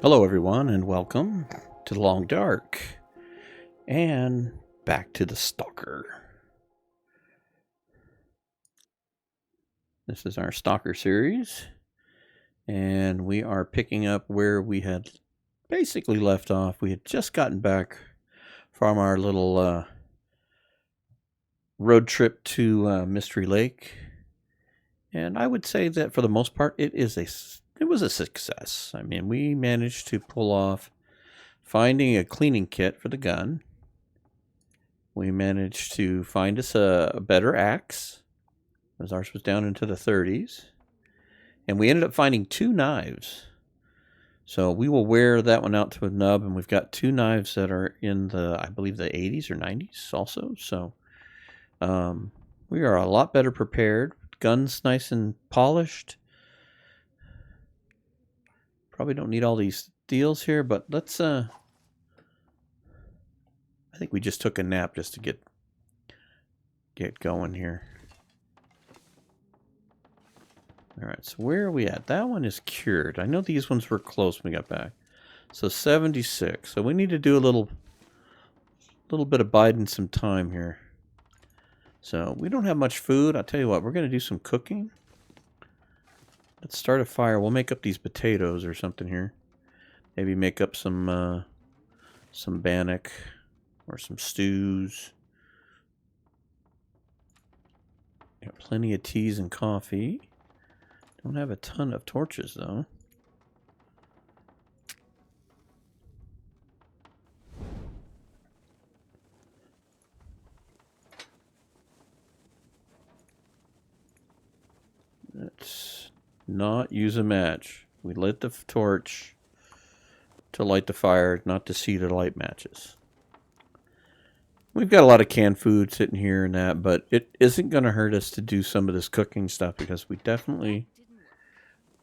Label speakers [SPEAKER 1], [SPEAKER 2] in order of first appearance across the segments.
[SPEAKER 1] Hello, everyone, and welcome to the Long Dark and back to the Stalker. This is our Stalker series, and we are picking up where we had basically left off. We had just gotten back from our little road trip to Mystery Lake, and I would say that for the most part, it was a success. I mean, we managed to pull off finding a cleaning kit for the gun. We managed to find us a better axe, as ours was down into the 30s. And we ended up finding 2 knives. So we will wear that one out to a nub, and we've got 2 knives that are in the, I believe, the 80s or 90s also. So we are a lot better prepared. Guns nice and polished. Probably don't need all these deals here, but let's I think we just took a nap just to get going here. Alright, so where are we at? That one is cured. I know these ones were close when we got back. So 76. So we need to do a little bit of biding some time here. So we don't have much food. I'll tell you what, we're going to do some cooking. Let's start a fire. We'll make up these potatoes or something here. Maybe make up some bannock or some stews. Got plenty of teas and coffee. Don't have a ton of torches though. Let's not use a match. We lit the torch to light the fire, not to see the light matches. We've got a lot of canned food sitting here and that, but it isn't going to hurt us to do some of this cooking stuff because we definitely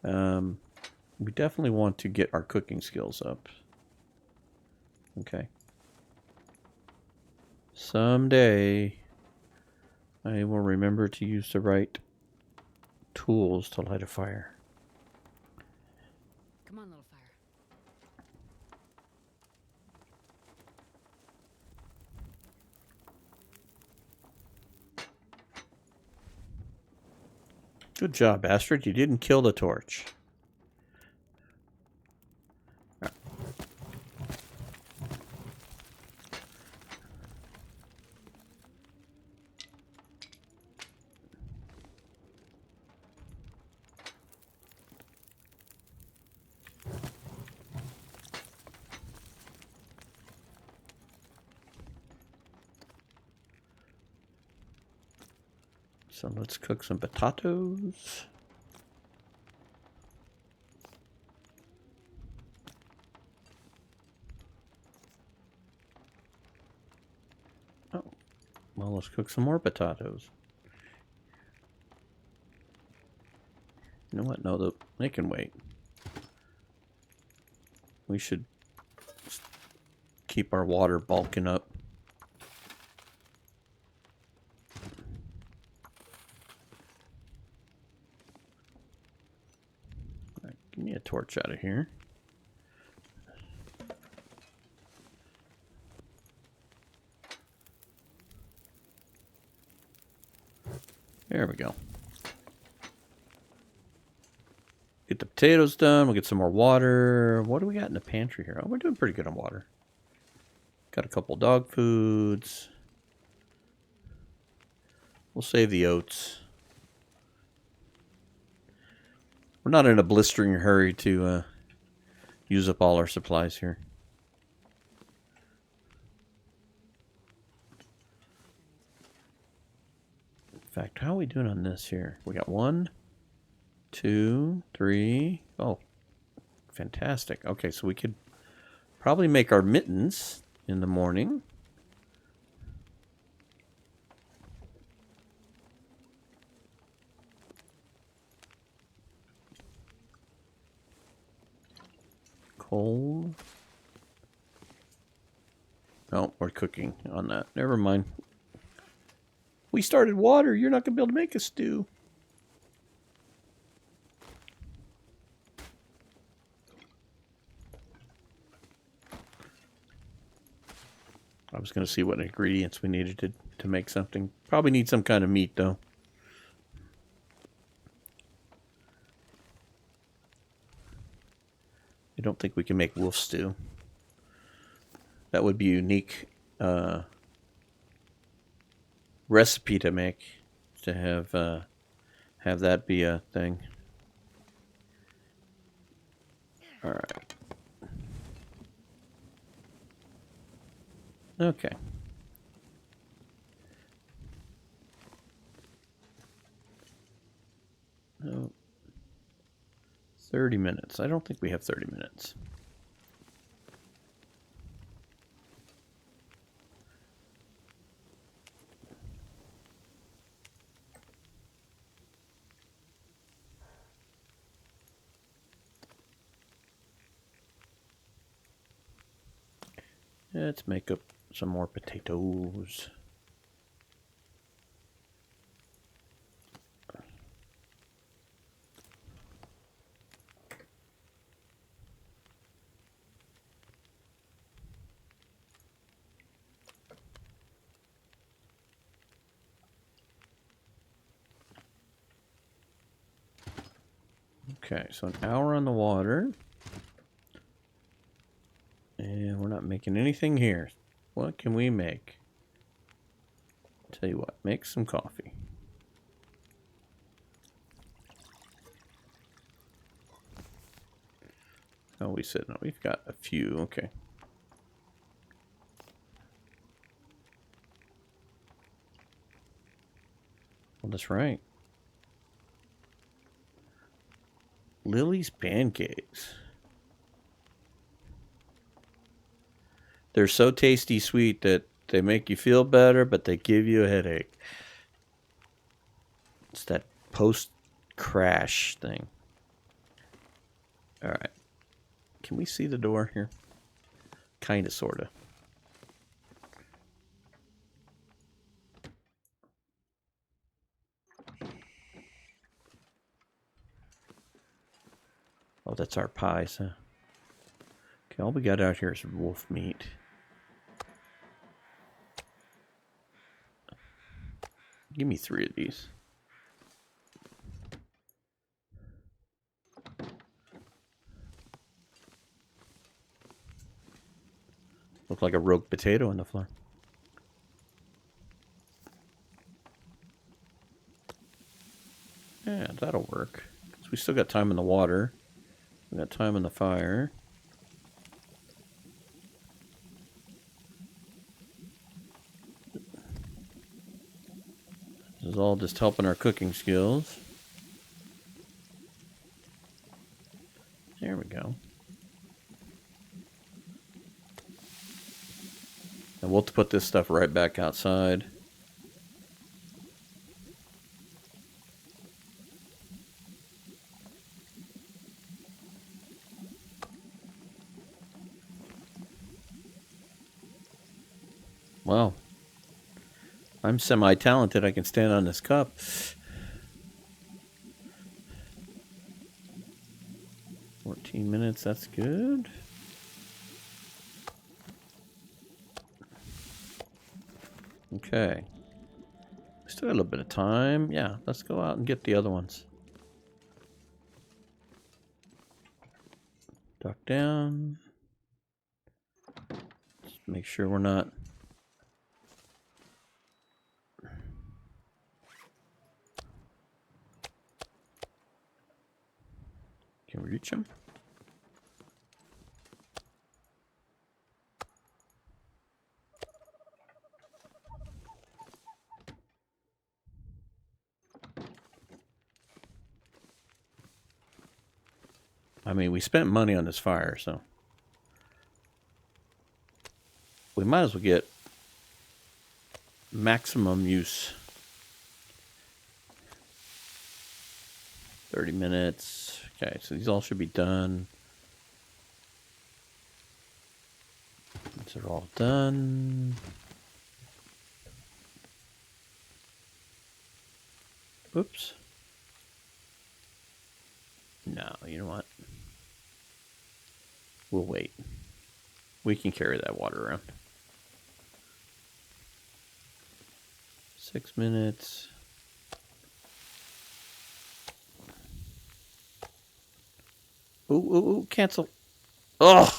[SPEAKER 1] want to get our cooking skills up. Okay. Someday I will remember to use the right tools to light a fire.
[SPEAKER 2] Come on, little fire.
[SPEAKER 1] Good job, Astrid. You didn't kill the torch. So let's cook some potatoes. Oh, well, let's cook some more potatoes. You know what? No, they can wait. We should keep our water bulking up. Give me a torch out of here. There we go. Get the potatoes done. We'll get some more water. What do we got in the pantry here? Oh, we're doing pretty good on water. Got a couple dog foods. We'll save the oats. We're not in a blistering hurry to use up all our supplies here. In fact, how are we doing on this here? We got 1, 2, 3. Oh, fantastic. Okay, so we could probably make our mittens in the morning. Coal. Oh, we're cooking on that. Never mind. We started water. You're not going to be able to make a stew. I was going to see what ingredients we needed to make something. Probably need some kind of meat, though. I don't think we can make wolf stew. That would be a unique recipe to make, to have that be a thing. All right. Okay. Oh, 30 minutes. I don't think we have 30 minutes. Let's make up some more potatoes. Okay, so an hour on the water. And we're not making anything here. What can we make? Tell you what, make some coffee. Oh, we said no, we've got a few. Okay. Well, that's right. Lily's pancakes. They're so tasty sweet that they make you feel better, but they give you a headache. It's that post-crash thing. All right. Can we see the door here? Kind of, sort of. Oh, that's our pies, huh? Okay, all we got out here is wolf meat. Give me 3 of these. Look like a rogue potato on the floor. Yeah, that'll work. 'Cause we still got time in the water. We got time in the fire. This is all just helping our cooking skills. There we go. And we'll put this stuff right back outside. Wow. I'm semi-talented. I can stand on this cup. Minutes, that's good. Okay. Still got a little bit of time. Yeah, let's go out and get the other ones. Duck down. Just make sure we're not... Can we reach them? I mean, we spent money on this fire, so we might as well get maximum use. 30 minutes. Okay, so these all should be done. These are all done. Oops. No, you know what? We'll wait. We can carry that water around. 6 minutes. Ooh, cancel. Ugh!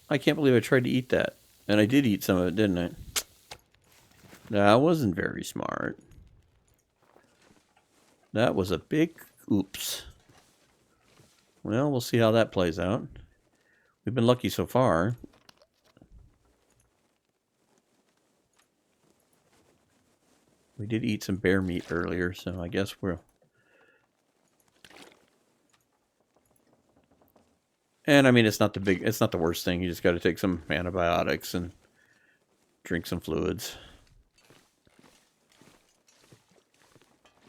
[SPEAKER 1] I can't believe I tried to eat that. And I did eat some of it, didn't I? That wasn't very smart. That was a big oops. Well, we'll see how that plays out. We've been lucky so far. We did eat some bear meat earlier, so I guess we'll... And I mean, it's not the worst thing. You just got to take some antibiotics and drink some fluids.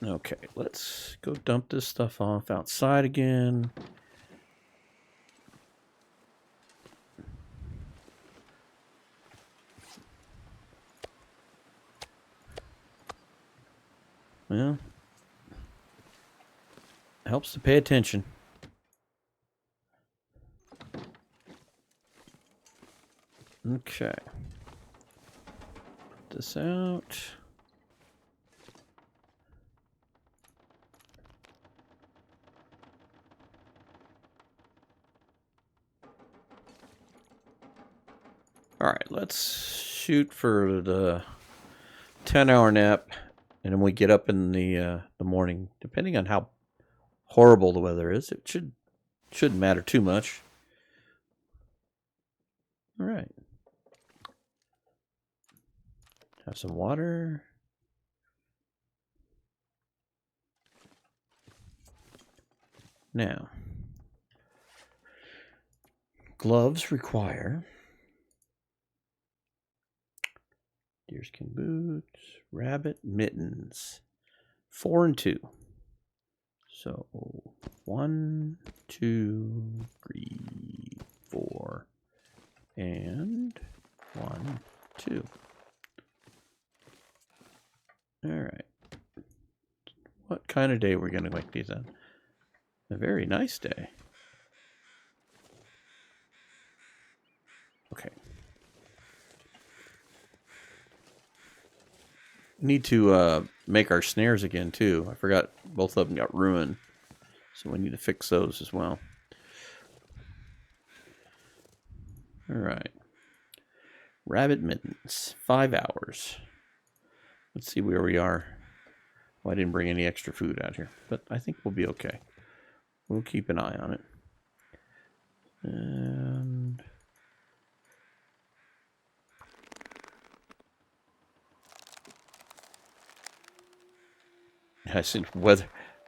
[SPEAKER 1] Okay, let's go dump this stuff off outside again. Well, helps to pay attention. Okay. Put this out. All right, let's shoot for the 10-hour nap, and then we get up in the morning. Depending on how horrible the weather is, it shouldn't matter too much. All right. Have some water. Now, gloves require deerskin boots, rabbit mittens, 4 and 2. So 1, 2, 3, 4, and 1, 2. All right. What kind of day we're going to make these on? A very nice day. Okay. Need to make our snares again too. I forgot both of them got ruined, so we need to fix those as well. All right. Rabbit mittens, 5 hours. Let's see where we are. Well, I didn't bring any extra food out here, but I think we'll be okay. We'll keep an eye on it. And I see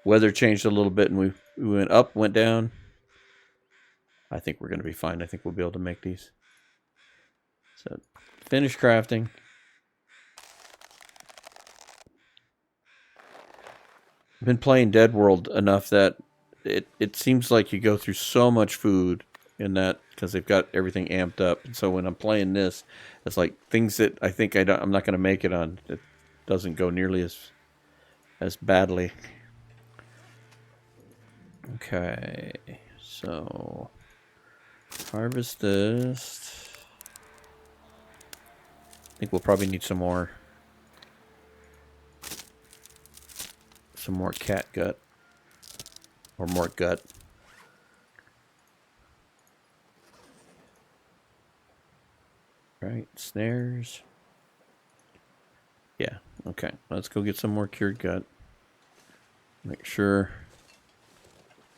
[SPEAKER 1] weather changed a little bit, and we went up, went down. I think we're going to be fine. I think we'll be able to make these. So, finish crafting. I've been playing Dead World enough that it seems like you go through so much food in that because they've got everything amped up. And so when I'm playing this, it's like things that I think I'm not going to make it on. It doesn't go nearly as badly. Okay, so harvest this. I think we'll probably need some more cat gut or more gut. Right, snares. Yeah, okay. Let's go get some more cured gut. Make sure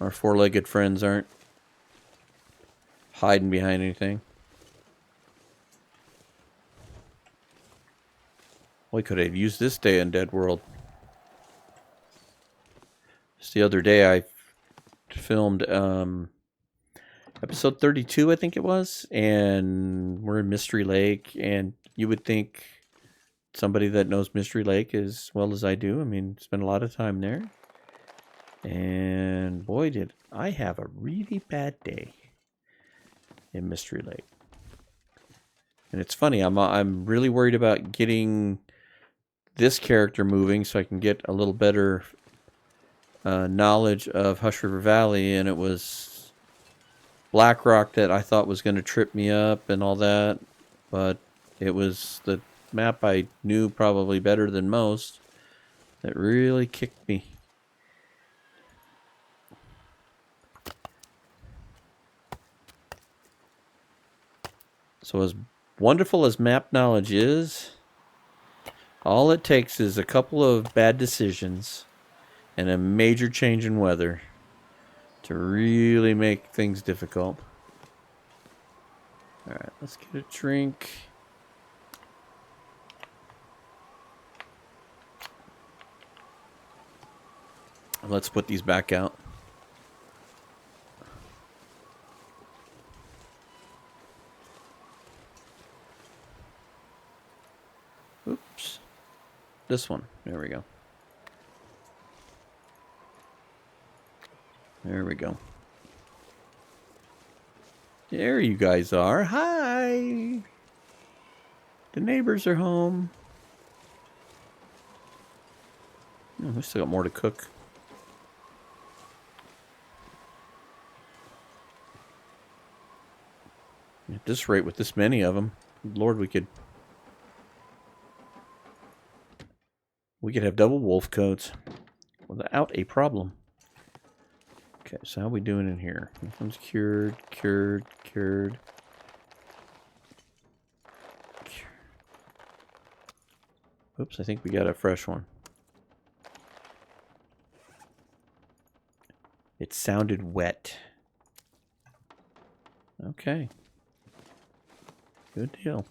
[SPEAKER 1] our 4-legged friends aren't hiding behind anything. We could have used this day in Dead World. Just the other day I filmed episode 32, I think it was, and we're in Mystery Lake, and you would think somebody that knows Mystery Lake as well as I do, I mean, spend a lot of time there. And boy, did I have a really bad day in Mystery Lake. And it's funny, I'm really worried about getting this character moving so I can get a little better knowledge of Hush River Valley, and it was Blackrock that I thought was going to trip me up and all that, but it was the map I knew probably better than most that really kicked me. So as wonderful as map knowledge is, all it takes is a couple of bad decisions and a major change in weather to really make things difficult. Alright, let's get a drink. Let's put these back out. Oops. This one. There we go. There we go. There you guys are. Hi! The neighbors are home. Oh, we still got more to cook. At this rate, with this many of them, Lord, we could have double wolf coats without a problem. Okay, so how are we doing in here? This one's cured. Oops, I think we got a fresh one. It sounded wet. Okay. Good deal.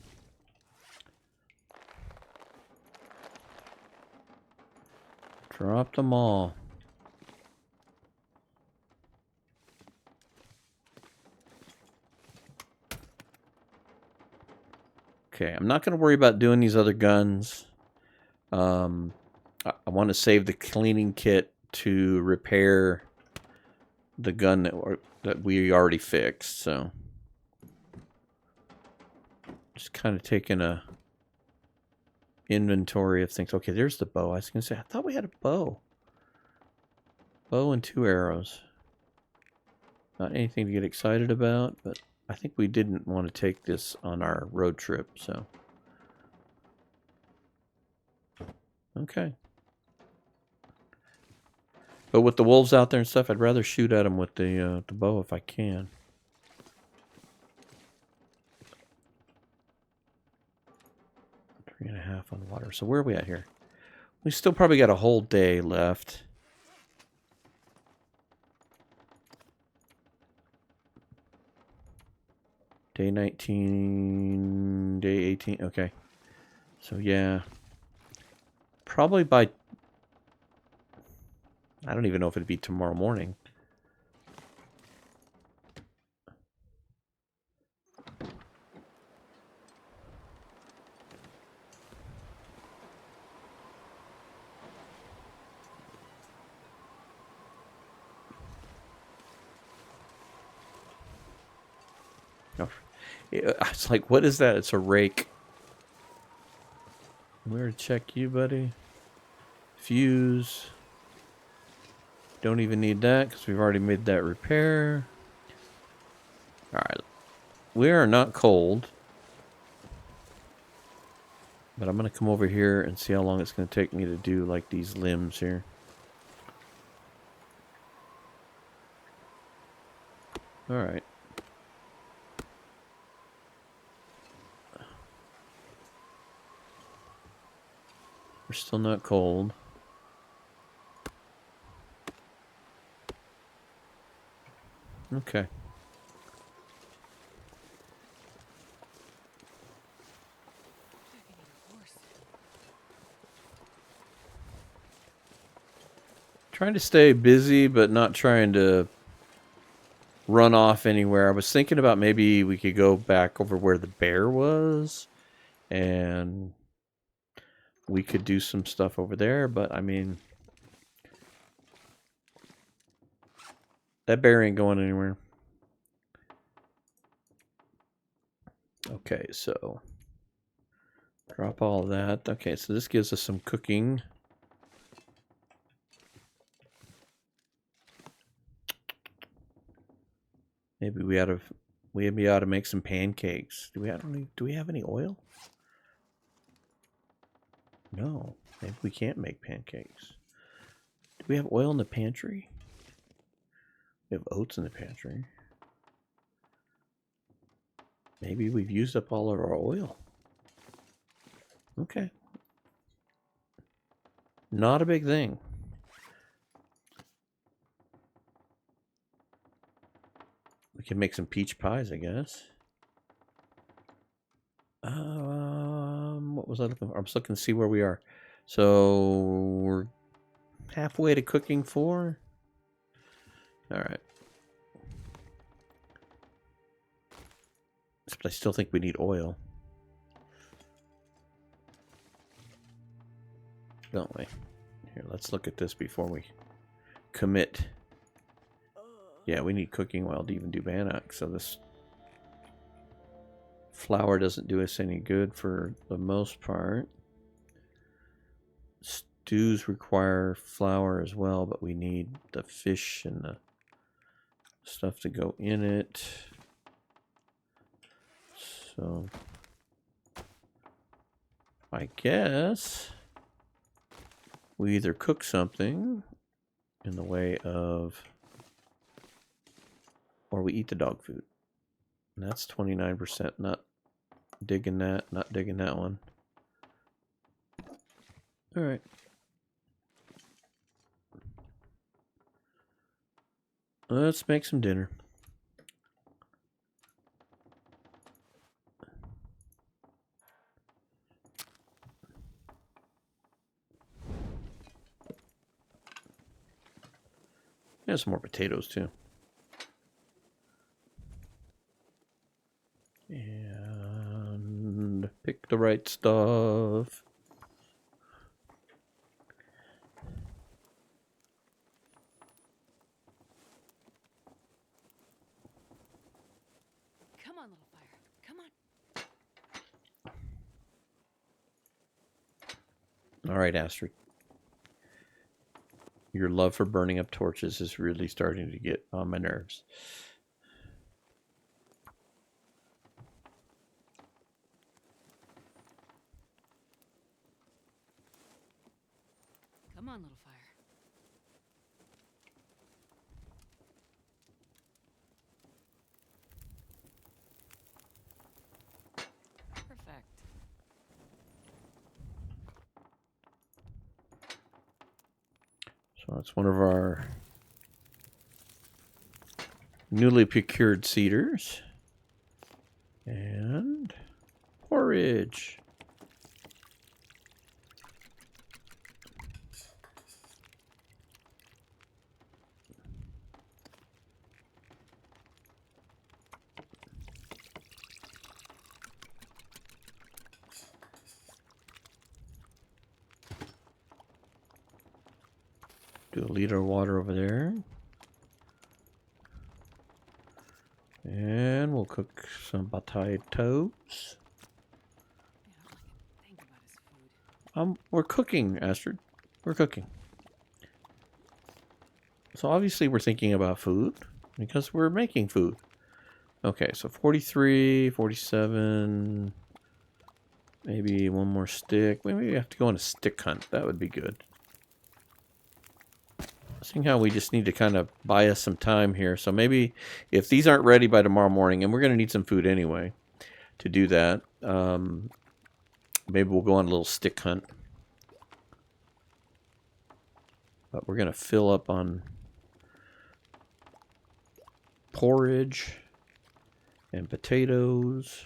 [SPEAKER 1] Drop them all. Okay, I'm not going to worry about doing these other guns. I want to save the cleaning kit to repair the gun that we already fixed, so just kind of taking a inventory of things. Okay, there's the bow. I was going to say, I thought we had a bow. Bow and 2 arrows. Not anything to get excited about, but I think we didn't want to take this on our road trip, so. Okay. But with the wolves out there and stuff, I'd rather shoot at them with the bow if I can. Three and a half on water. So where are we at here? We still probably got a whole day left. Day 19, day 18. Okay. So yeah. Probably by... I don't even know if it'd be tomorrow morning. No. It's like, what is that? It's a rake. Where to check you, buddy? Fuse. Don't even need that because we've already made that repair. Alright. We are not cold. But I'm going to come over here and see how long it's going to take me to do like these limbs here. Alright. We're still not cold. Okay. Trying to stay busy, but not trying to run off anywhere. I was thinking about maybe we could go back over where the bear was, and we could do some stuff over there, but I mean, that bear ain't going anywhere. Okay, so drop all of that. Okay, so this gives us some cooking. Maybe we ought to make some pancakes. Do we have any oil? No, maybe we can't make pancakes. Do we have oil in the pantry? We have oats in the pantry. Maybe we've used up all of our oil. Okay. Not a big thing. We can make some peach pies, I guess. What was I looking for? I was looking to see where we are. So we're halfway to cooking 4. All right. But I still think we need oil. Don't we? Here, let's look at this before we commit. Yeah, we need cooking oil to even do bannock. So this flour doesn't do us any good for the most part. Stews require flour as well, but we need the fish and the stuff to go in it. So I guess we either cook something in the way of, or we eat the dog food. And that's 29%. Not digging that. Not digging that one. All right. Let's make some dinner. Yeah, some more potatoes too. And pick the right stuff.
[SPEAKER 2] Come on, little fire. Come on.
[SPEAKER 1] All right, Astrid. Your love for burning up torches is really starting to get on my nerves.
[SPEAKER 2] Come on, little fire. Perfect.
[SPEAKER 1] So that's one of our newly procured cedars. And porridge. Do a liter of water over there. And we'll cook some potatoes.
[SPEAKER 2] Think about his food.
[SPEAKER 1] We're cooking, Astrid. We're cooking. So obviously we're thinking about food because we're making food. Okay, so 43, 47, maybe one more stick. Maybe we have to go on a stick hunt. That would be good. Seeing how we just need to kind of buy us some time here. So maybe if these aren't ready by tomorrow morning, and we're going to need some food anyway to do that, maybe we'll go on a little stick hunt. But we're going to fill up on porridge and potatoes.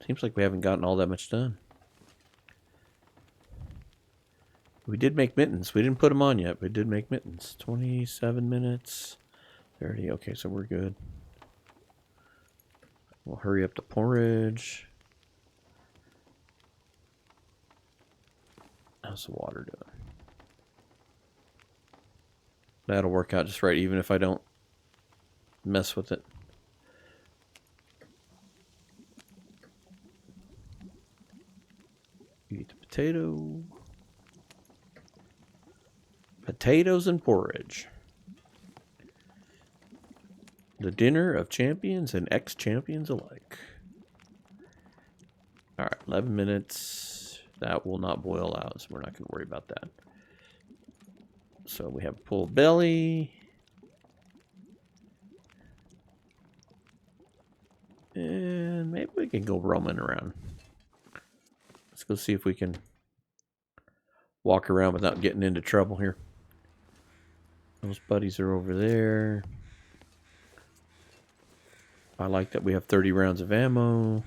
[SPEAKER 1] Seems like we haven't gotten all that much done. We did make mittens. We didn't put them on yet. We did make mittens. 27 minutes. 30. Okay, so we're good. We'll hurry up the porridge. How's the water doing? That'll work out just right, even if I don't mess with it. Eat the potato. Potatoes and porridge. The dinner of champions and ex-champions alike. Alright, 11 minutes. That will not boil out, so we're not going to worry about that. So we have full belly. And maybe we can go roaming around. Let's go see if we can walk around without getting into trouble here. Those buddies are over there. I like that we have 30 rounds of ammo.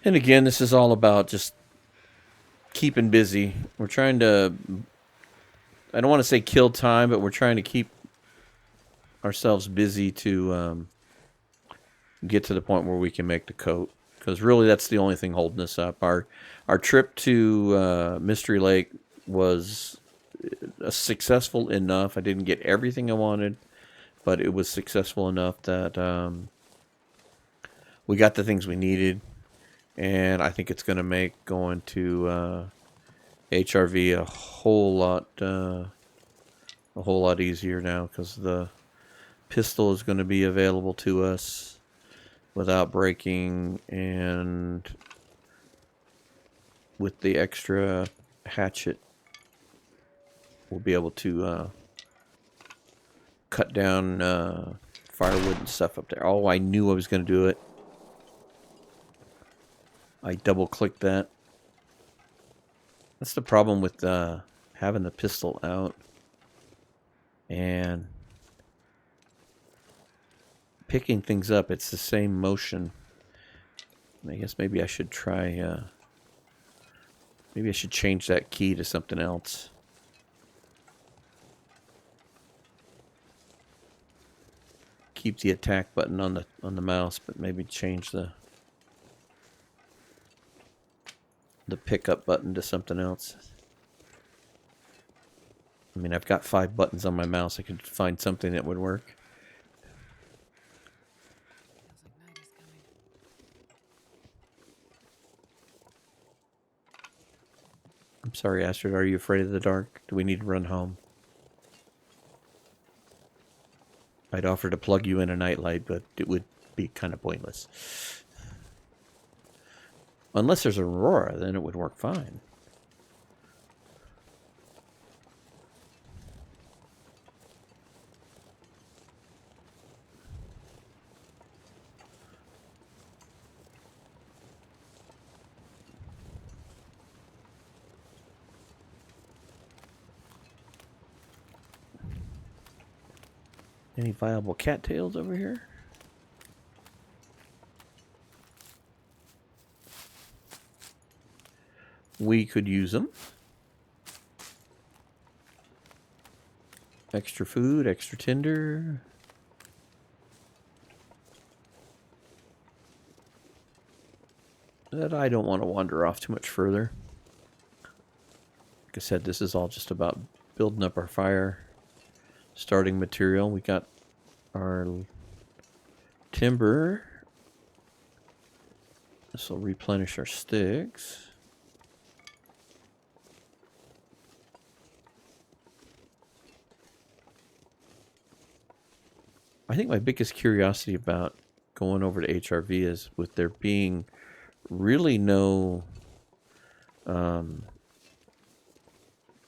[SPEAKER 1] And again, this is all about just keeping busy. We're trying to, I don't want to say kill time, but we're trying to keep ourselves busy to get to the point where we can make the coat. Because really that's the only thing holding us up. Our trip to Mystery Lake was successful enough. I didn't get everything I wanted, but it was successful enough that we got the things we needed. And I think it's going to make going to HRV a whole lot easier now, because the pistol is going to be available to us without breaking, and with the extra hatchet we'll be able to cut down firewood and stuff up there. Oh, I knew I was going to do it. I double-clicked that. That's the problem with having the pistol out and picking things up. It's the same motion. I guess maybe I should try... maybe I should change that key to something else. Keep the attack button on the mouse, but maybe change the pickup button to something else. I mean, I've got 5 buttons on my mouse. I could find something that would work.
[SPEAKER 2] Feels like night is coming.
[SPEAKER 1] I'm sorry, Astrid. Are you afraid of the dark? Do we need to run home? I'd offer to plug you in a nightlight, but it would be kind of pointless. Unless there's Aurora, then it would work fine. Any viable cattails over here? We could use them. Extra food, extra tinder. But I don't want to wander off too much further. Like I said, this is all just about building up our fire. Starting material. We got our timber. This will replenish our sticks. I think my biggest curiosity about going over to HRV is with there being really no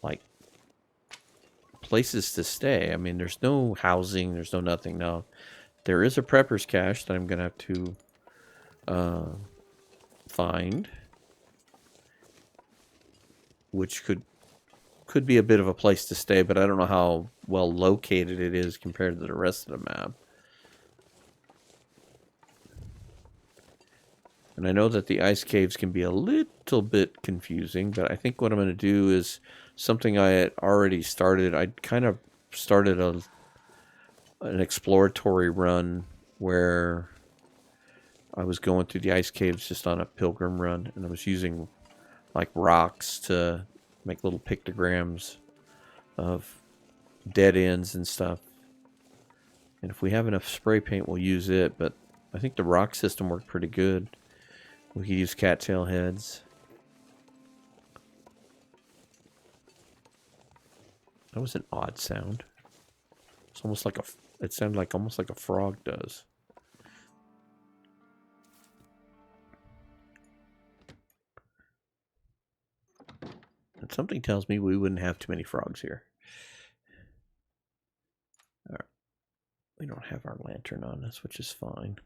[SPEAKER 1] like places to stay. I mean, there's no housing, there's no nothing. Now, there is a prepper's cache that I'm going to have to find, which could be a bit of a place to stay, but I don't know how well located it is compared to the rest of the map. And I know that the ice caves can be a little bit confusing, but I think what I'm going to do is something I had already started. I kind of started an exploratory run where I was going through the ice caves just on a pilgrim run, and I was using like rocks to make little pictograms of dead ends and stuff. And if we have enough spray paint, we'll use it. But I think the rock system worked pretty good. We could use cattail heads. That was an odd sound. It's almost like it sounded like almost like a frog does. And something tells me we wouldn't have too many frogs here. All right. We don't have our lantern on us, which is fine.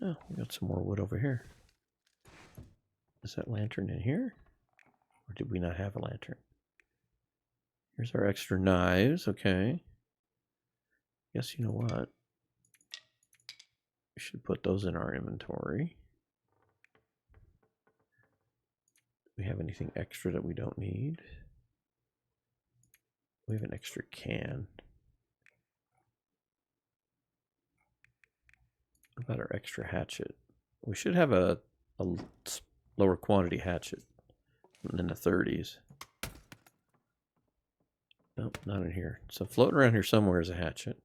[SPEAKER 1] Oh, we got some more wood over here. Is that lantern in here? Or did we not have a lantern? Here's our extra knives, okay. Guess you know what? We should put those in our inventory. Do we have anything extra that we don't need? We have an extra can. What about our extra hatchet? We should have a lower quantity hatchet in the 30s. Nope, not in here. So floating around here somewhere is a hatchet.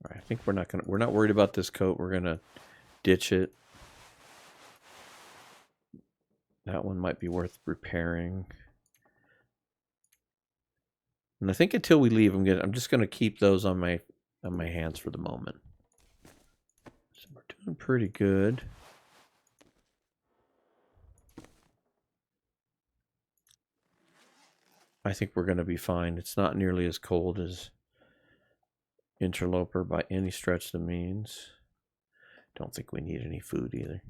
[SPEAKER 1] All right, I think we're not worried about this coat. We're gonna ditch it. That one might be worth repairing. And I think until we leave, I'm just gonna keep those on my hands for the moment. So we're doing pretty good. I think we're gonna be fine. It's not nearly as cold as Interloper by any stretch of the means. Don't think we need any food either.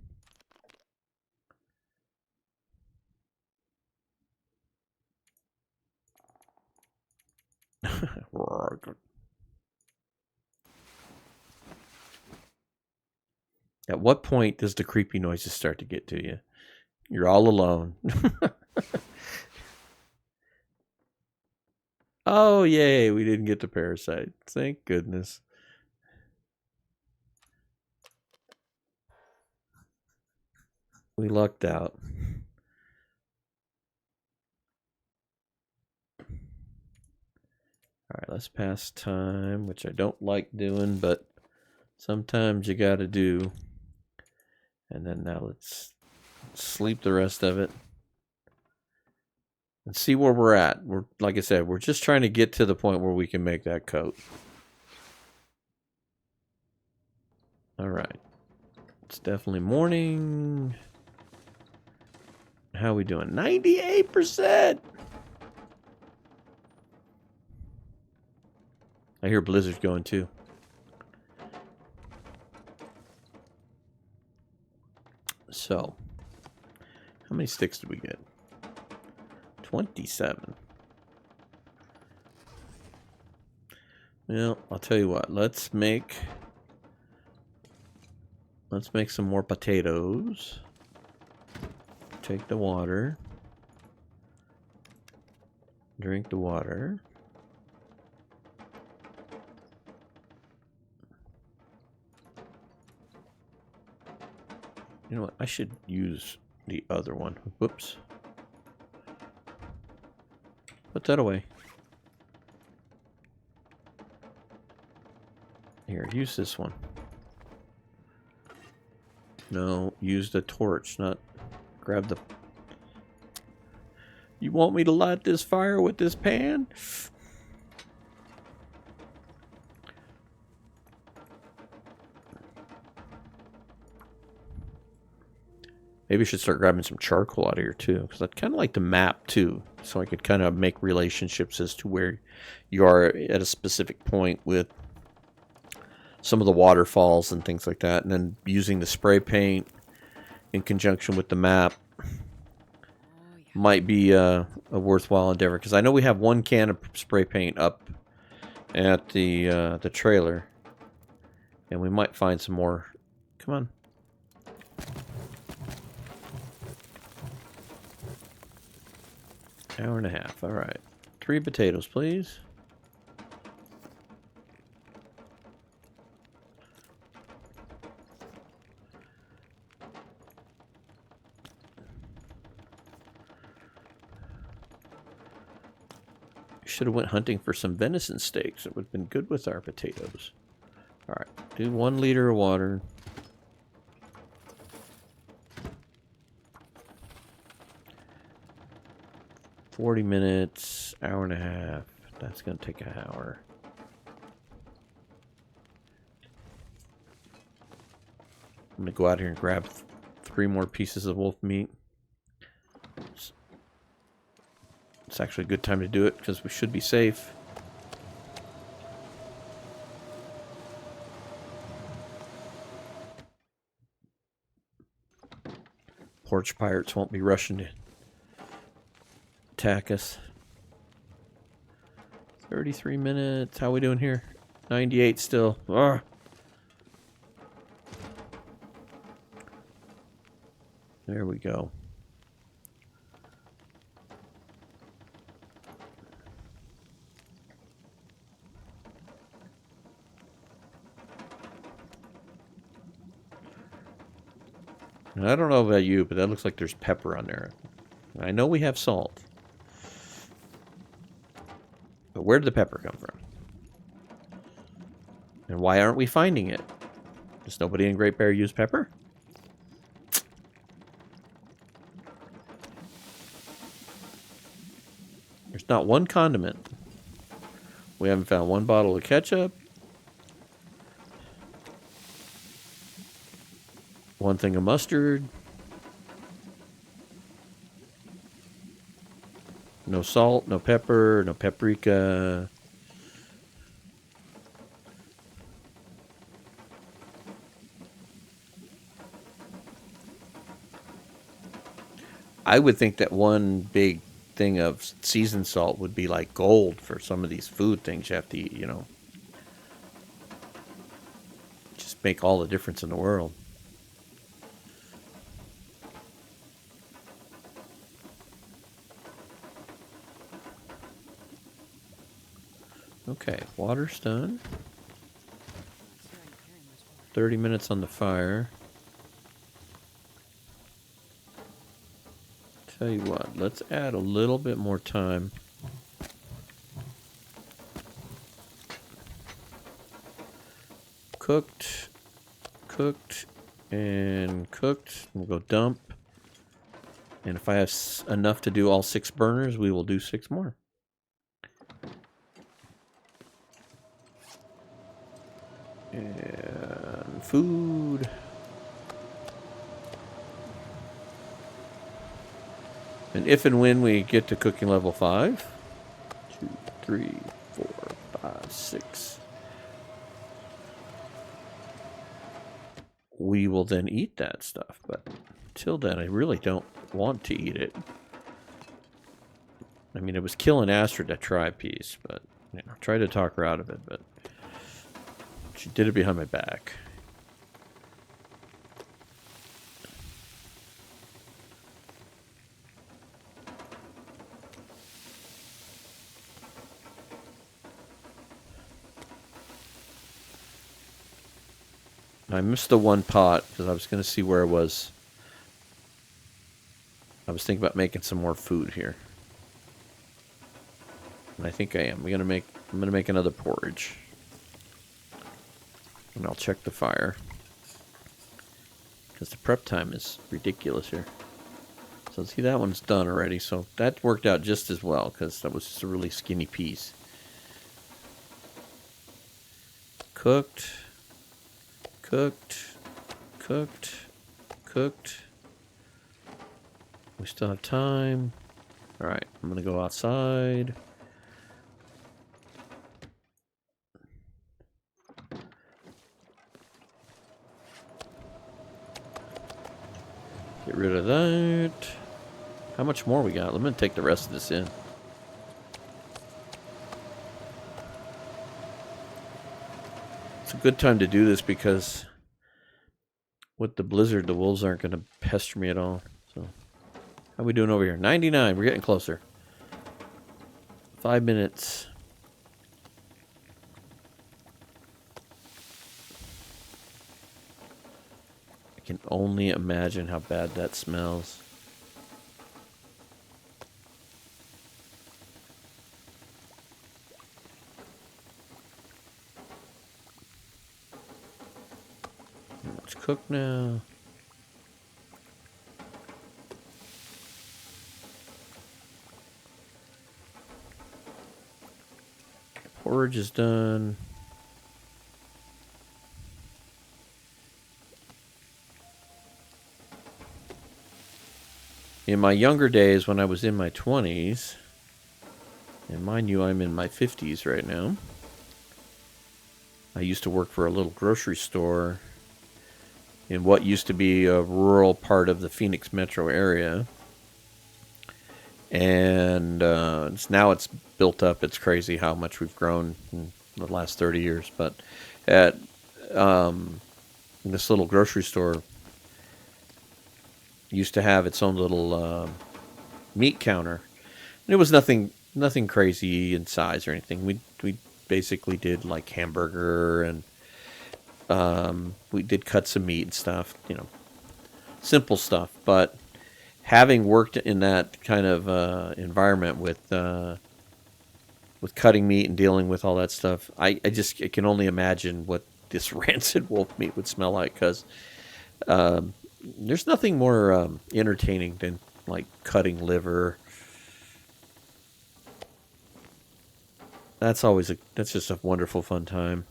[SPEAKER 1] At what point does the creepy noises start to get to you? You're all alone. Oh, yay, we didn't get the parasite. Thank goodness. We lucked out. Alright, let's pass time, which I don't like doing, but sometimes you gotta do. And then now let's sleep the rest of it. And see where we're at. We're, like I said, we're just trying to get to the point where we can make that coat. Alright. It's definitely morning. How we doing? 98%! I hear blizzard's going too. So, how many sticks did we get? 27. Well, I'll tell you what. Let's make some more potatoes. Take the water. Drink the water. You know what? I should use the other one. Whoops. Put that away. Here, use this one. No, use the torch, not grab the... You want me to light this fire with this pan? Maybe I should start grabbing some charcoal out of here too, because I'd kind of like to map too, so I could kind of make relationships as to where you are at a specific point with some of the waterfalls and things like that, and then using the spray paint in conjunction with the map might be a worthwhile endeavor, because I know we have one can of spray paint up at the trailer, and we might find some more. Come on. Hour and a half. All right. 3 potatoes, please. Should have went hunting for some venison steaks. It would have been good with our potatoes. All right. Do 1 liter of water. $40, hour and a half. That's going to take an hour. I'm going to go out here and grab 3 more pieces of wolf meat. It's actually a good time to do it because we should be safe. Porch pirates won't be rushing to attack us. 33 minutes. How we doing here? 98 still. Ugh. There we go. And I don't know about you, but that looks like there's pepper on there. I know we have salt. But where did the pepper come from? And why aren't we finding it? Does nobody in Great Bear use pepper? There's not one condiment. We haven't found 1 bottle of ketchup. 1 thing of mustard. No salt, no pepper, no paprika. I would think that 1 big thing of seasoned salt would be like gold for some of these food things you have to eat, you know. Just make all the difference in the world. Okay, water's done. 30 minutes on the fire. Tell you what, let's add a little bit more time. Cooked, cooked, and cooked. We'll go dump. And if I have enough to do all 6 burners, we will do 6 more. And food. And if and when we get to cooking level 5, 2, 3, 4, 5, 6, we will then eat that stuff. But till then, I really don't want to eat it. I mean, it was killing Astrid to try peace, but you know, try to talk her out of it, but she did it behind my back. I missed the 1 pot because I was going to see where it was. I was thinking about making some more food here. And I think I am. I'm going to make another porridge. And I'll check the fire. Because the prep time is ridiculous here. So see, that one's done already. So that worked out just as well because that was just a really skinny piece. Cooked. Cooked. Cooked. Cooked. We still have time. Alright, I'm going to go outside. Get rid of that. How much more we got? Let me take the rest of this in. It's a good time to do this because with the blizzard, the wolves aren't going to pester me at all. So, how are we doing over here? 99. We're getting closer. 5 minutes. I can only imagine how bad that smells. It's cooked now. Porridge is done. In my younger days, when I was in my 20s, and mind you, I'm in my 50s right now, I used to work for a little grocery store in what used to be a rural part of the Phoenix metro area. And now it's built up. It's crazy how much we've grown in the last 30 years. But at this little grocery store used to have its own little meat counter. And it was nothing crazy in size or anything. We basically did like hamburger and we did cuts of meat and stuff, you know, simple stuff. But having worked in that kind of environment with cutting meat and dealing with all that stuff, I can only imagine what this rancid wolf meat would smell like, because there's nothing more entertaining than like cutting liver. That's just a wonderful fun time.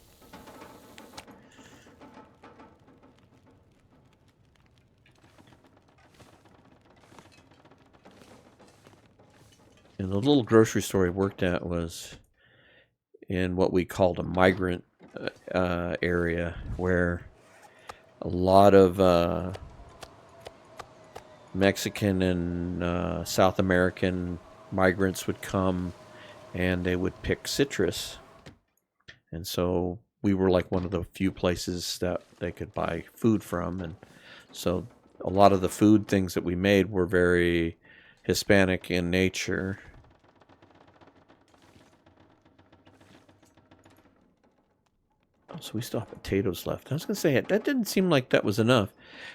[SPEAKER 1] And the little grocery store I worked at was in what we called a migrant area, where a lot of Mexican and South American migrants would come, and they would pick citrus. And so we were like one of the few places that they could buy food from. And so a lot of the food things that we made were very Hispanic in nature. So we still have potatoes left. I was going to say, that didn't seem like that was enough.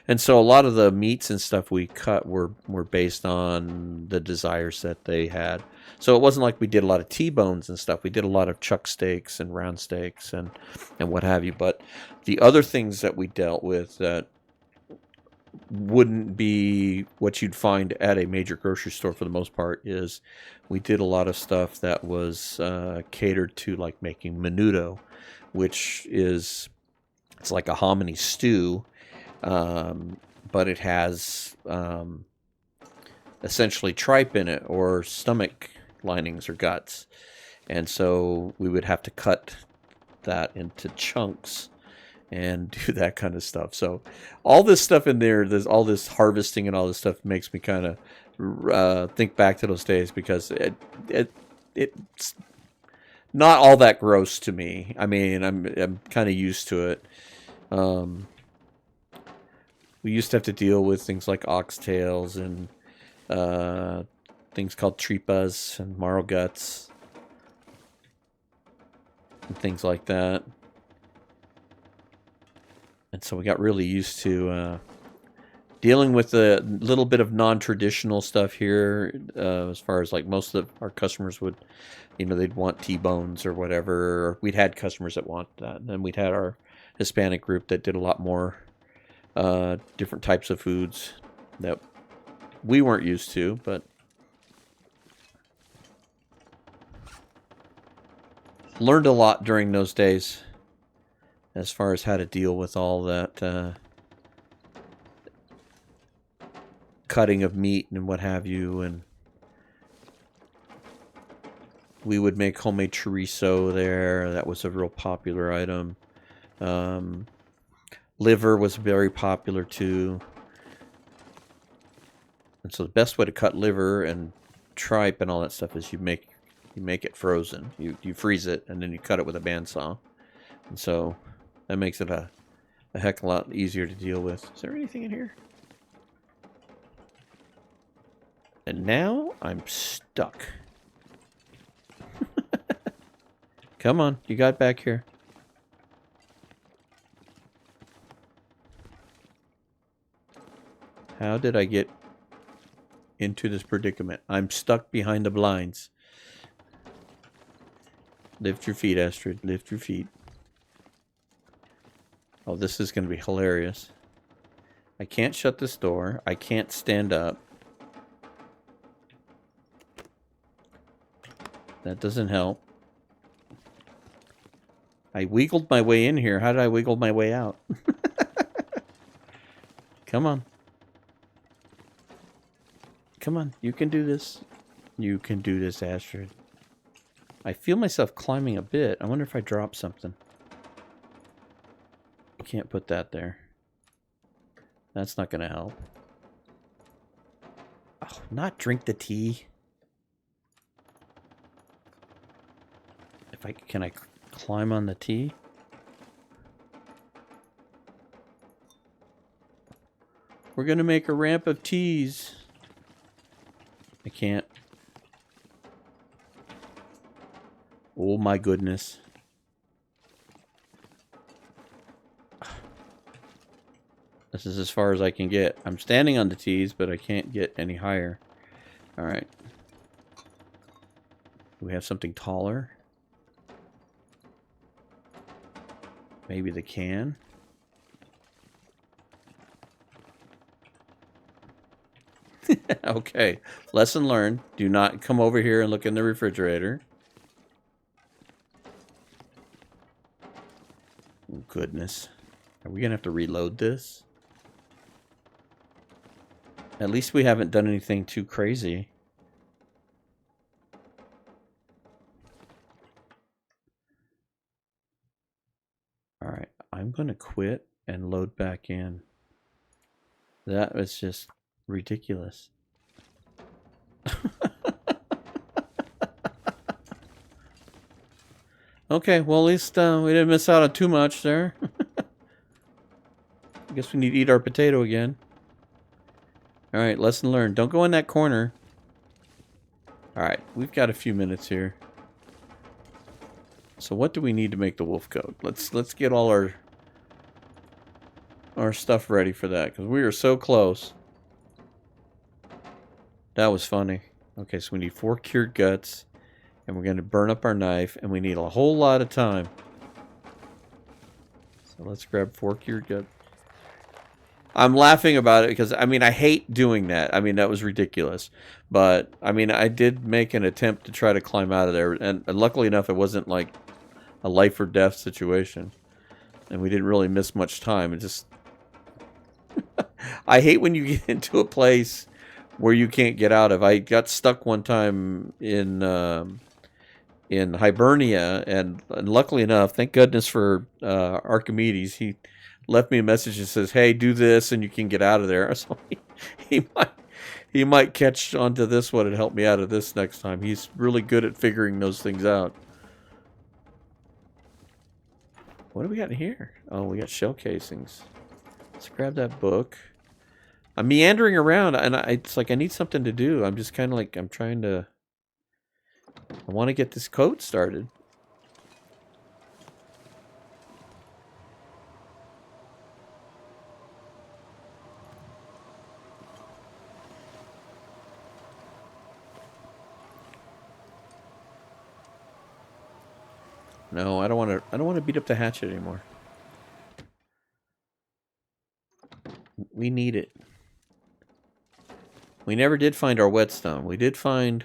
[SPEAKER 1] And so a lot of the meats and stuff we cut were based on the desires that they had. So it wasn't like we did a lot of T-bones and stuff. We did a lot of chuck steaks and round steaks and what have you. But the other things that we dealt with that wouldn't be what you'd find at a major grocery store for the most part is we did a lot of stuff that was catered to, like making menudo, which is, it's like a hominy stew, but it has essentially tripe in it, or stomach linings or guts. And so we would have to cut that into chunks and do that kind of stuff. So all this stuff in there's all this harvesting and all this stuff makes me kind of think back to those days, because it's not all that gross to me. I mean, I'm kind of used to it. We used to have to deal with things like oxtails and things called tripas and marrow guts and things like that. And so we got really used to dealing with a little bit of non-traditional stuff here, as far as like most of our customers would, you know, they'd want T-bones or whatever. Or we'd had customers that want that. And then we'd had our Hispanic group that did a lot more different types of foods that we weren't used to, but learned a lot during those days as far as how to deal with all that cutting of meat and what have you. And we would make homemade chorizo there. That was a real popular item. Liver was very popular too. And so the best way to cut liver and tripe and all that stuff is you make it frozen. You freeze it, and then you cut it with a bandsaw. And so that makes it a heck of a lot easier to deal with. Is there anything in here? And now I'm stuck. Come on, you got back here. How did I get into this predicament? I'm stuck behind the blinds. Lift your feet, Astrid. Lift your feet. Oh, this is going to be hilarious. I can't shut this door. I can't stand up. That doesn't help. I wiggled my way in here. How did I wiggle my way out? Come on. Come on. You can do this. You can do this, Astrid. I feel myself climbing a bit. I wonder if I drop something. I can't put that there. That's not going to help. Oh, not drink the tea. Can I climb on the tea? We're going to make a ramp of teas. I can't. Oh my goodness. This is as far as I can get. I'm standing on the tees, but I can't get any higher. Alright. We have something taller. Maybe the can. Okay. Lesson learned. Do not come over here and look in the refrigerator. Oh, goodness. Are we going to have to reload this? At least we haven't done anything too crazy. Alright, I'm going to quit and load back in. That was just ridiculous. Okay, well at least we didn't miss out on too much there. I guess we need to eat our potato again. Alright, lesson learned. Don't go in that corner. Alright, we've got a few minutes here. So what do we need to make the wolf coat? Let's get all our stuff ready for that, because we are so close. That was funny. Okay, so we need 4 cured guts, and we're going to burn up our knife, and we need a whole lot of time. So let's grab 4 cured guts. I'm laughing about it because, I mean, I hate doing that. I mean, that was ridiculous. But, I mean, I did make an attempt to try to climb out of there, and luckily enough, it wasn't like a life or death situation. And we didn't really miss much time. It just... I hate when you get into a place where you can't get out of. I got stuck one time in Hibernia, and luckily enough, thank goodness for Archimedes, he left me a message that says, "Hey, do this, and you can get out of there." So he might catch onto this one and help me out of this next time. He's really good at figuring those things out. What do we got in here? Oh, we got shell casings. Let's grab that book. I'm meandering around, and it's like I need something to do. I'm just kind of like, I'm trying to... I want to get this coat started. No, I don't want to. I don't want to beat up the hatchet anymore. We need it. We never did find our whetstone. We did find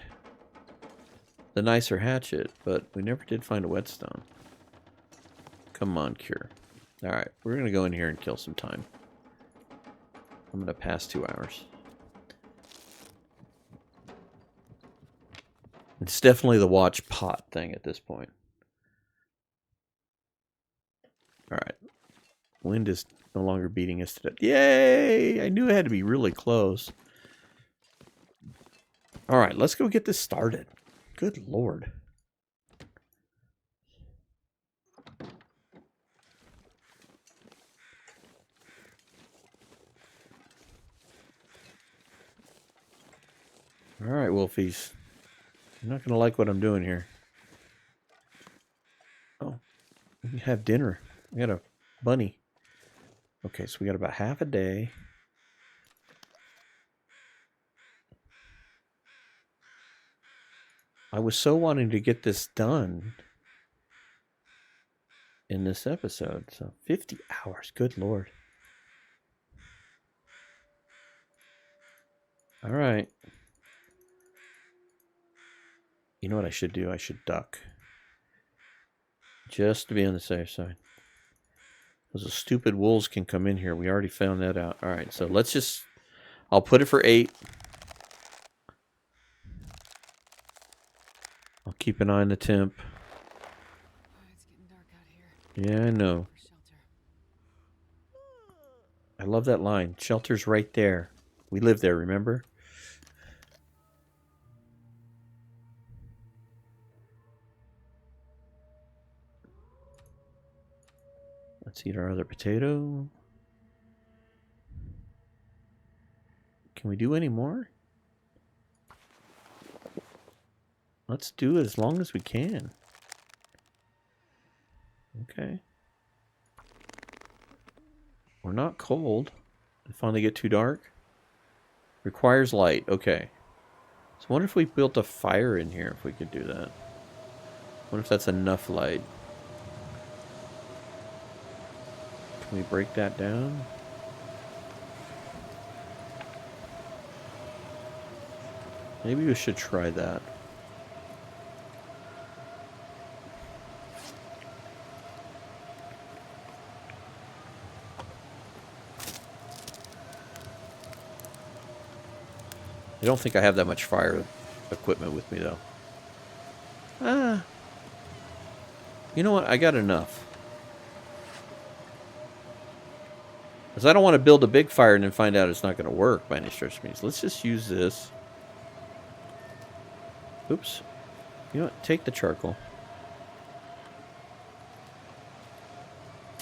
[SPEAKER 1] the nicer hatchet, but we never did find a whetstone. Come on, Cure. Alright, we're going to go in here and kill some time. I'm going to pass 2 hours. It's definitely the watch pot thing at this point. Alright. Wind is no longer beating us to death. Yay! I knew it had to be really close. Alright, let's go get this started. Good lord. Alright, Wolfies. You're not going to like what I'm doing here. We can have dinner. We got a bunny. Okay, so we got about half a day. I was so wanting to get this done in this episode. So 50 hours. Good Lord. All right. You know what I should do? I should duck. Just to be on the safe side. Those stupid wolves can come in here. We already found that out. All right, so let's just... I'll put it for 8. I'll keep an eye on the temp.
[SPEAKER 2] It's getting dark out here.
[SPEAKER 1] Yeah, I know.
[SPEAKER 2] For shelter.
[SPEAKER 1] I love that line. Shelter's right there. We live there, remember? Let's eat our other potato. Can we do any more? Let's do it as long as we can. Okay. We're not cold. It finally get too dark. Requires light. Okay. So I wonder if we built a fire in here, if we could do that. I wonder if that's enough light. Can we break that down? Maybe we should try that. I don't think I have that much fire equipment with me, though. You know what? I got enough. Because I don't want to build a big fire and then find out it's not going to work by any stretch of means. Let's just use this. Oops. You know what? Take the charcoal.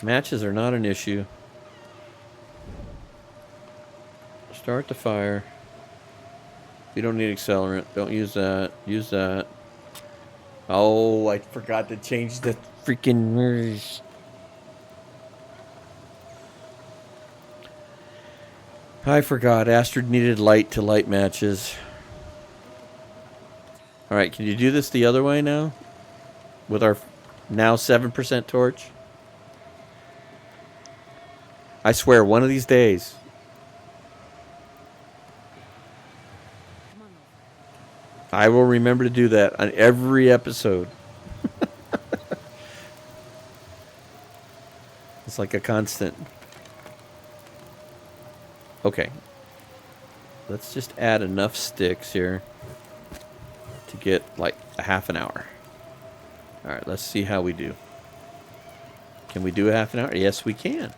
[SPEAKER 1] Matches are not an issue. Start the fire. You don't need accelerant. Don't use that. Use that. Oh, I forgot to change the freaking mirrors. I forgot. Astrid needed light to light matches. Alright, can you do this the other way now? With our now 7% torch? I swear, one of these days. I will remember to do that on every episode. It's like a constant. Okay. Let's just add enough sticks here to get like a half an hour. Alright, let's see how we do. Can we do a half an hour? Yes, we can.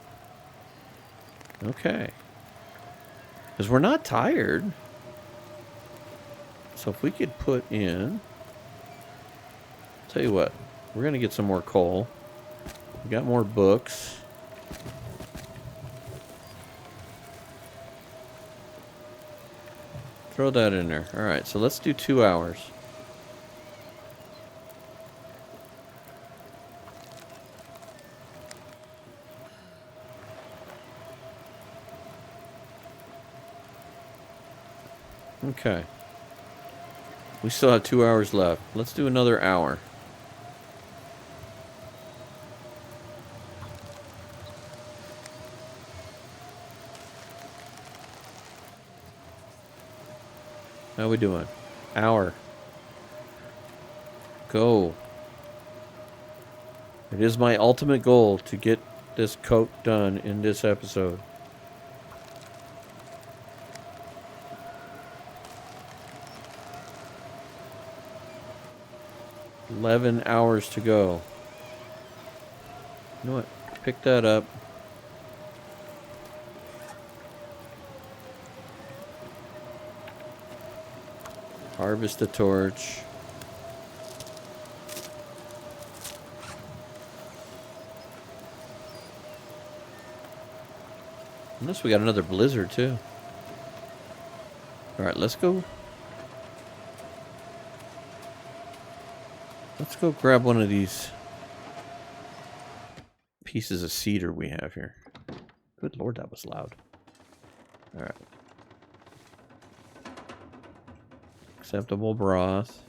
[SPEAKER 1] Okay. Because we're not tired. So if we could put in... Tell you what. We're going to get some more coal. We got more books. Throw that in there. Alright, so let's do 2 hours. Okay. We still have 2 hours left. Let's do another hour. How we doing? Hour. Go. It is my ultimate goal to get this coat done in this episode. $11 hours to go. You know what? Pick that up. Harvest the torch. Unless we got another blizzard too. Alright, let's go. Let's go grab one of these pieces of cedar we have here? Good Lord, that was loud. All right. Acceptable broth.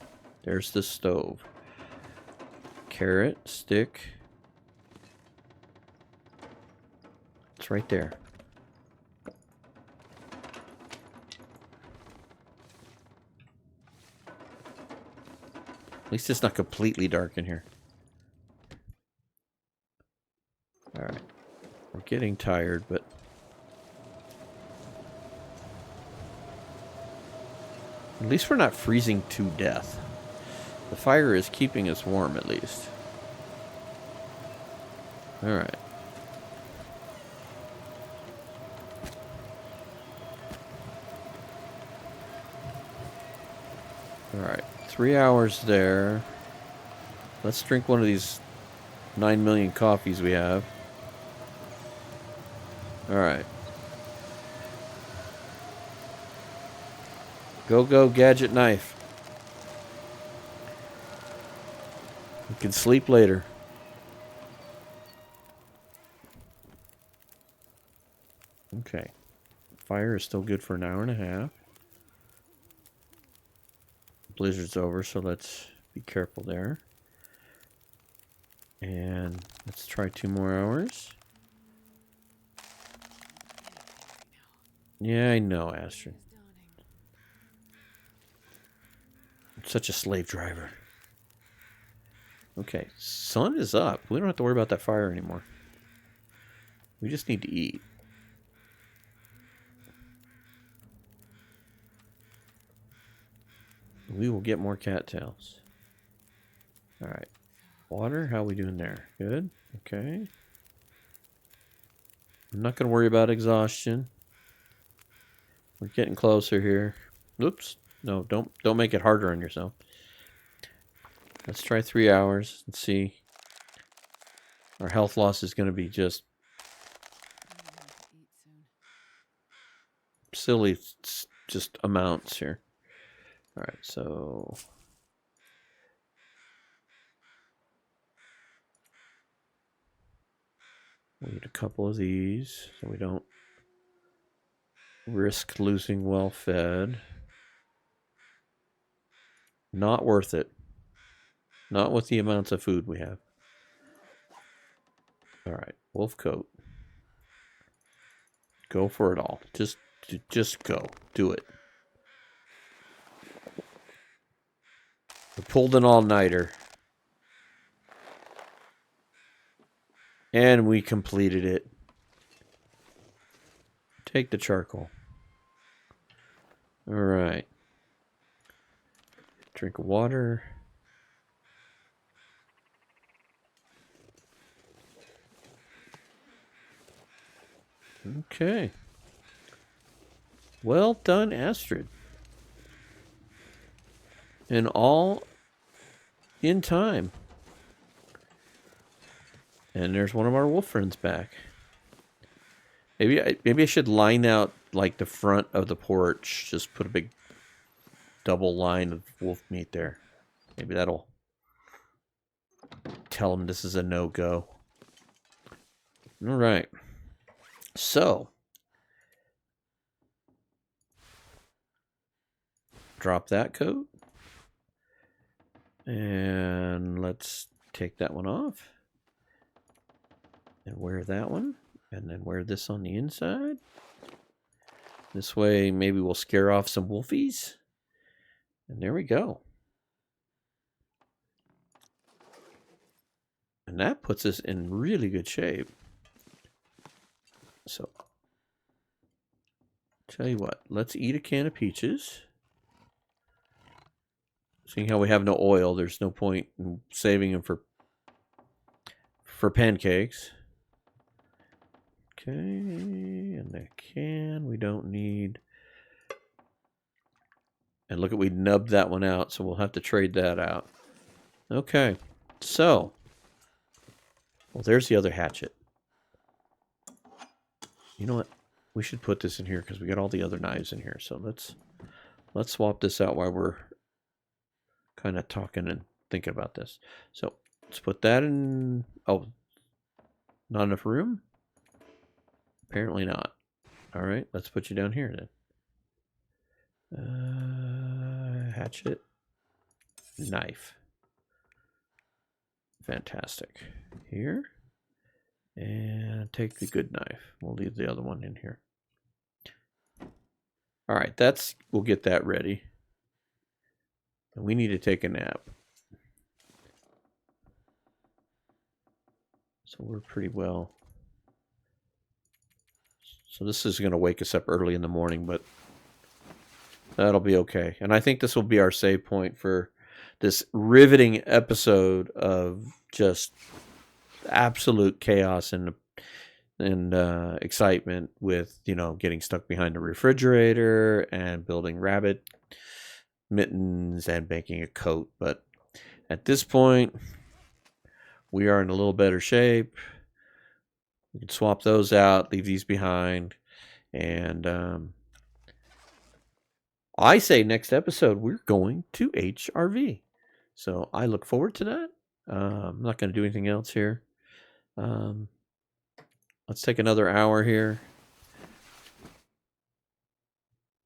[SPEAKER 1] There's the stove. Carrot, stick. It's right there. At least it's not completely dark in here. Alright. We're getting tired, but... at least we're not freezing to death. The fire is keeping us warm, at least. Alright. Alright. 3 hours there. Let's drink one of these 9 million coffees we have. Alright. Go, gadget knife. You can sleep later. Okay. Fire is still good for an hour and a half. Blizzard's over, so let's be careful there. And let's try 2 more hours. Yeah, I know, Astrid. I'm such a slave driver. Okay, sun is up. We don't have to worry about that fire anymore. We just need to eat. We will get more cattails. Alright. Water, how are we doing there? Good. Okay. I'm not going to worry about exhaustion. We're getting closer here. Oops. No, don't make it harder on yourself. Let's try 3 hours and see. Our health loss is going to be just silly, just amounts here. All right, so we need a couple of these so we don't risk losing well fed. Not worth it. Not with the amounts of food we have. All right, wolf coat. Go for it all. Just go. Do it. We pulled an all-nighter. And we completed it. Take the charcoal. All right. Drink of water. Okay. Well done, Astrid. And all in time. And there's one of our wolf friends back. Maybe I should line out like the front of the porch. Just put a big double line of wolf meat there. Maybe that'll tell them this is a no-go. All right. So, drop that coat. And let's take that one off. And wear that one. And then wear this on the inside. This way, maybe we'll scare off some wolfies. And there we go. And that puts us in really good shape. So, tell you what, let's eat a can of peaches. Seeing how we have no oil, there's no point in saving them for pancakes. Okay, and the can we don't need. And look at, we nubbed that one out, so we'll have to trade that out. Okay, so, well, there's the other hatchet. You know what? We should put this in here because we got all the other knives in here. So let's swap this out while we're kind of talking and thinking about this. So let's put that in. Oh, Not enough room? Apparently not. All right, let's put you down here then. Hatchet. Knife. Fantastic. Here. And take the good knife. We'll leave the other one in here. All right, we'll get that ready. And we need to take a nap. So we're pretty well. So this is going to wake us up early in the morning, but that'll be okay. And I think this will be our save point for this riveting episode of just absolute chaos and excitement with, getting stuck behind the refrigerator and building rabbit mittens and making a coat. But at this point, we are in a little better shape. We can swap those out, leave these behind. And I say next episode, we're going to HRV. So I look forward to that. I'm not going to do anything else here. Let's take another hour here.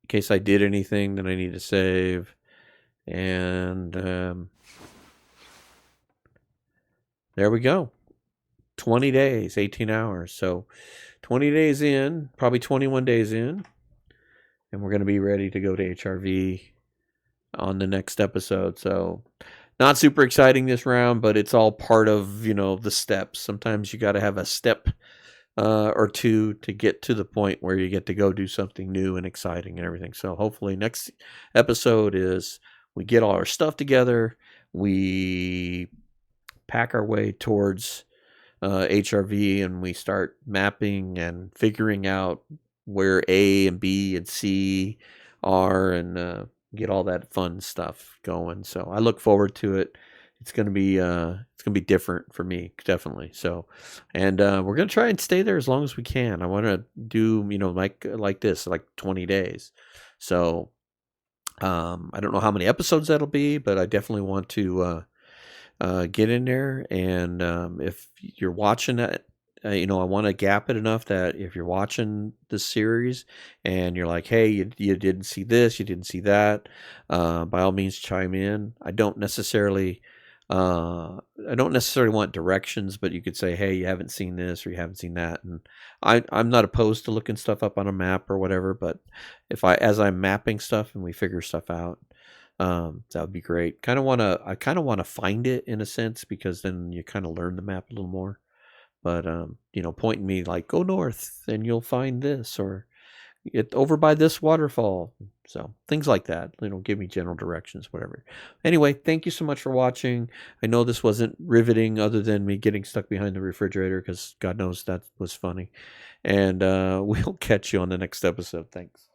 [SPEAKER 1] In case I did anything that I need to save. And there we go. 20 days, 18 hours. So 20 days in, probably 21 days in. And we're going to be ready to go to HRV on the next episode. So not super exciting this round, but it's all part of, the steps. Sometimes you got to have a step or two to get to the point where you get to go do something new and exciting and everything. So hopefully next episode is we get all our stuff together. We pack our way towards HRV and we start mapping and figuring out where A and B and C are and get all that fun stuff going. So I look forward to it. It's gonna be different for me, definitely. So, and we're gonna try and stay there as long as we can. I want to do like this, like 20 days. So, I don't know how many episodes that'll be, but I definitely want to get in there. And if you're watching that, I want to gap it enough that if you're watching the series and you're like, hey, you didn't see this, you didn't see that, by all means chime in. I don't necessarily want directions, but you could say, hey, you haven't seen this or you haven't seen that. And I'm not opposed to looking stuff up on a map or whatever, but as I'm mapping stuff and we figure stuff out, that would be great. I kind of want to find it in a sense, because then you kind of learn the map a little more. But pointing me like, go north and you'll find this, or it over by this waterfall. So things like that, give me general directions, whatever. Anyway, thank you so much for watching. I know this wasn't riveting other than me getting stuck behind the refrigerator, because God knows that was funny. And we'll catch you on the next episode. Thanks.